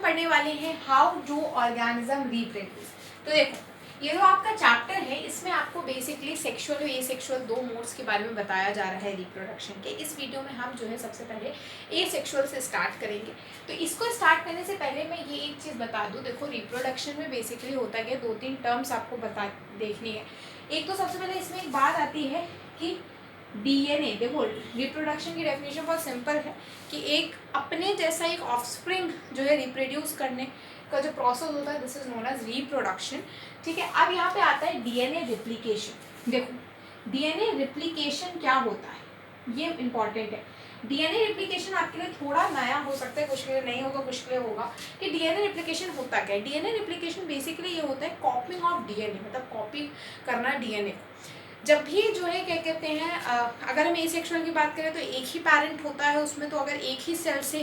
पढ़ने वाले हैं हाउ डू ऑर्गेनिज्म रिप्रोड्यूस। तो देखो ये जो आपका चैप्टर है इसमें आपको बेसिकली सेक्सुअल और एसेक्सुअल दो मोड्स के बारे में बताया जा रहा है रिप्रोडक्शन के। इस वीडियो में हम जो है सबसे पहले एसेक्सुअल से स्टार्ट करेंगे। तो इसको स्टार्ट करने से पहले मैं ये एक चीज़ बता दूं, देखो रिप्रोडक्शन में बेसिकली होता है, दो तीन टर्म्स आपको देखनी है। एक तो सबसे पहले इसमें एक बात आती है कि डीएनए। देखो रिप्रोडक्शन की डेफिनेशन बहुत सिंपल है कि एक अपने जैसा एक ऑफस्प्रिंग जो है रिप्रोड्यूस करने का जो प्रोसेस होता है this is known as reproduction. ठीक है, अब यहाँ पे आता है डीएनए रिप्लिकेशन। देखो डीएनए रिप्लिकेशन क्या होता है ये इंपॉर्टेंट है। डीएनए रिप्लिकेशन आपके लिए थोड़ा नया हो सकता है, कुछ के लिए नहीं होगा, कुछ के लिए होगा कि डीएनए रिप्लिकेशन होता क्या है। डीएनए रिप्लिकेशन बेसिकली ये होता है कॉपिंग ऑफ डीएनए, मतलब कॉपी करना डीएनए। जब भी जो है क्या कहते हैं अगर हम एसेक्सुअल की बात करें तो एक ही पेरेंट होता है उसमें, तो अगर एक ही सेल से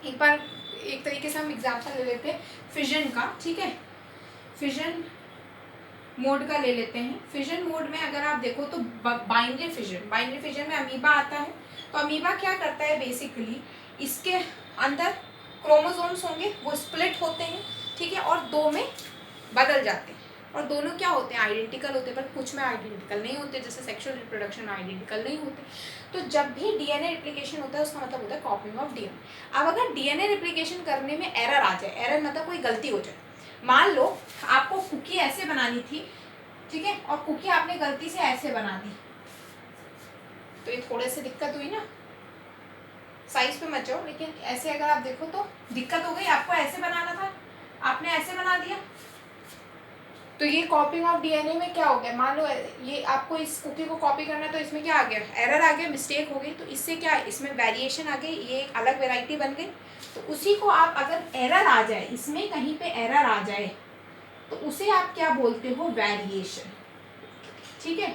एक बार एक तरीके से हम एग्जांपल ले लेते हैं फिजन का। ठीक है, फिजन मोड का ले लेते हैं। फिजन मोड में अगर आप देखो तो बाइनरी फिजन में अमीबा आता है। तो अमीबा क्या करता है बेसिकली, इसके अंदर क्रोमोसोम्स होंगे वो स्प्लिट होते हैं, ठीक है, और दो में बदल जाते हैं और दोनों क्या होते हैं आइडेंटिकल होते हैं, पर कुछ में आइडेंटिकल नहीं होते, जैसे सेक्सुअल रिप्रोडक्शन में आइडेंटिकल नहीं होते। तो जब भी डीएनए रिप्लिकेशन होता है उसका मतलब होता है कॉपिंग ऑफ डीएनए। अब अगर डीएनए रिप्लिकेशन करने में एरर आ जाए, एरर मतलब कोई गलती हो जाए, मान लो आपको कुकी ऐसे बनानी थी, ठीक है, और कुकी आपने गलती से ऐसे बना दी, तो ये थोड़े से दिक्कत हुई ना, साइज पे मत जाओ, लेकिन ऐसे अगर आप देखो तो दिक्कत हो गई। आपको ऐसे बनाना था, आपने ऐसे बना दिया, तो ये कॉपिंग ऑफ डीएनए में क्या हो गया, मान लो ये आपको इस कुकी को कॉपी करना है तो इसमें क्या आ गया, एरर आ गया, मिस्टेक हो गई। तो इससे क्या है, इसमें वेरिएशन आ गई, ये एक अलग वेराइटी बन गई। तो उसी को आप अगर एरर आ जाए, इसमें कहीं पे एरर आ जाए तो उसे आप क्या बोलते हो, वेरिएशन। ठीक है,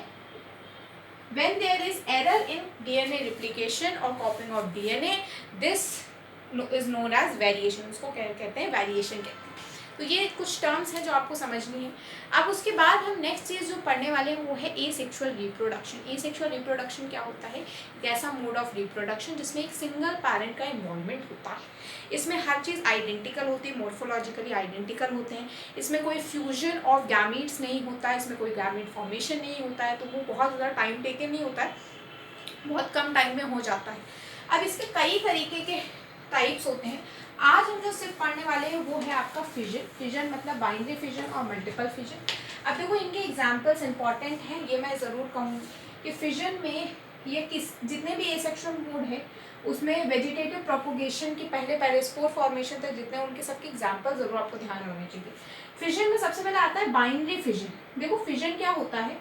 when there is error in DNA replication or copying of DNA, this is known as variation। उसको क्या कहते हैं, वेरिएशन कहते हैं। तो ये कुछ टर्म्स हैं जो आपको समझनी है। अब उसके बाद हम नेक्स्ट चीज़ जो पढ़ने वाले हैं वो है एसेक्सुअल रिप्रोडक्शन। एसेक्सुअल रिप्रोडक्शन क्या होता है, एक ऐसा मोड ऑफ रिप्रोडक्शन जिसमें एक सिंगल पैरेंट का इन्वॉल्वमेंट होता है। इसमें हर चीज़ आइडेंटिकल होती है, मॉर्फोलॉजिकली आइडेंटिकल होते हैं। इसमें कोई फ्यूजन ऑफ गैमीट्स नहीं होता है, इसमें कोई गैमीट फॉर्मेशन नहीं होता है, तो वो बहुत ज़्यादा टाइम टेकन नहीं होता है, बहुत कम टाइम में हो जाता है। अब इसके कई तरीके के टाइप्स होते हैं। आज हम जो सिर्फ पढ़ने वाले हैं वो है आपका फिजन। फिजन मतलब बाइनरी फिजन और मल्टीपल फिजन। अब देखो इनके एग्जांपल्स इंपॉर्टेंट हैं, ये मैं ज़रूर कहूँगी कि फिजन में ये जितने भी एसेक्सुअल मोड है उसमें वेजिटेटिव प्रोपोगेशन की पहले स्पोर फॉर्मेशन तक जितने उनके सबके एग्जाम्पल ज़रूर आपको ध्यान होने चाहिए। फिजन में सबसे पहले आता है बाइनरी फिजन। देखो फिजन क्या होता है,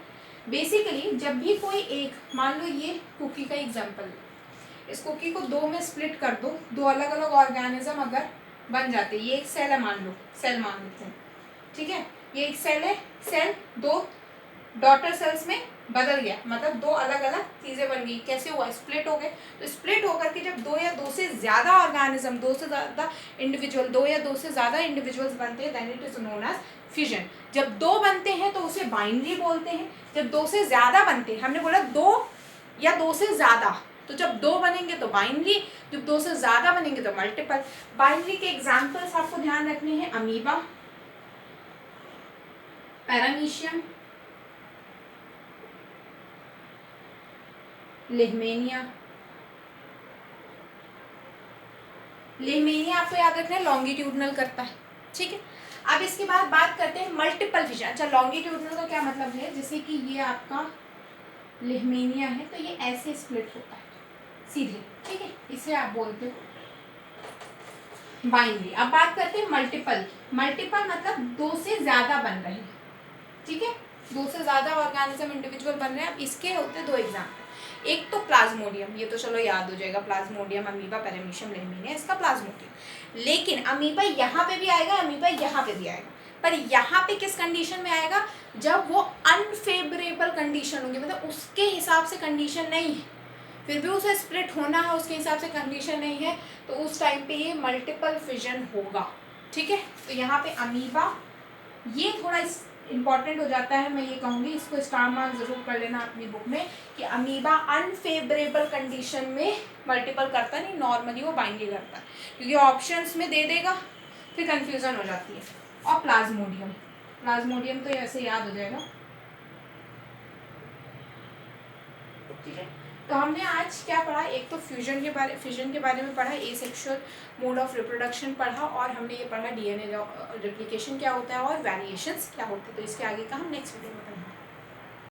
बेसिकली जब भी कोई एक, मान लो ये कुकी का एग्जाम्पल, इस कुकी को दो में स्प्लिट कर दो, दो अलग अलग ऑर्गेनिज्म अगर बन जाते, ये एक सेल है, मान लो सेल मान लेते हैं, ठीक है, ये एक सेल है, सेल दो डॉटर सेल्स में बदल गया, मतलब दो अलग अलग चीज़ें बन गई। कैसे हुआ, स्प्लिट हो गए। तो स्प्लिट होकर के जब दो या दो से ज़्यादा ऑर्गेनिज्म, दो से ज़्यादा इंडिविजुअल, दो या दो से ज़्यादा इंडिविजुअल्स बनते हैं, then it is known as fission. जब दो बनते हैं तो उसे बाइनरी बोलते हैं। जब दो से ज़्यादा बनते हैं, हमने बोला दो या दो से ज़्यादा, तो जब दो बनेंगे तो बाइनरी, जब दो से ज़्यादा बनेंगे तो मल्टीपल। बाइनरी के एग्जाम्पल्स आपको ध्यान रखने हैं, अमीबा, पैरामीशियम, लेहमेनिया। लेहमेनिया आपको याद रखना है लॉन्गिट्यूडनल करता है, ठीक है। अब इसके बाद बात करते हैं मल्टीपल फिजन। अच्छा, लॉन्गिट्यूडनल का क्या मतलब है, जैसे कि ये आपका लेहमेनिया है तो ये ऐसे स्प्लिट होता है सीधे, ठीक है, इसे आप बोलते हो बाइनरी। अब बात करते हैं मल्टीपल। मल्टीपल मतलब दो से ज्यादा बन रहे हैं, ठीक है, दो से ज्यादा ऑर्गेनिज्म इंडिविजुअल बन रहे हैं। अब इसके होते दो एग्जाम्पल, एक तो प्लाज्मोडियम, ये तो चलो याद हो जाएगा, प्लाज्मोडियम, अमीबा, पैरामीशियम, लेहमेनिया, इसका प्लाज्मोडियम। लेकिन अमीबा यहाँ पे भी आएगा, अमीबा यहाँ पे भी आएगा, पर यहाँ पे किस कंडीशन में आएगा, जब वो अनफेवरेबल कंडीशन होगी, मतलब उसके हिसाब से कंडीशन नहीं है, फिर भी उसे स्प्लिट होना है, उसके हिसाब से कंडीशन नहीं है, तो उस टाइम पे ये मल्टीपल फिजन होगा, ठीक है। तो यहाँ पे अमीबा, ये थोड़ा इंपॉर्टेंट हो जाता है, मैं ये कहूँगी इसको स्टार मार्क जरूर कर लेना अपनी बुक में कि अमीबा अनफेवरेबल कंडीशन में मल्टीपल करता नहीं, नॉर्मली वो बाइंड नहीं करता, क्योंकि ऑप्शंस में दे देगा फिर कंफ्यूजन हो जाती है। और प्लाज्मोडियम, प्लाज्मोडियम तो ऐसे याद हो जाएगा। ठीक है, तो हमने आज क्या पढ़ा, एक तो फिजन के बारे में पढ़ा, एसेक्सुअल मोड ऑफ रिप्रोडक्शन पढ़ा, और हमने ये पढ़ा डीएनए रेप्लिकेशन क्या होता है और वेरिएशंस क्या होते हैं। तो इसके आगे का हम नेक्स्ट वीडियो में पढ़ेंगे।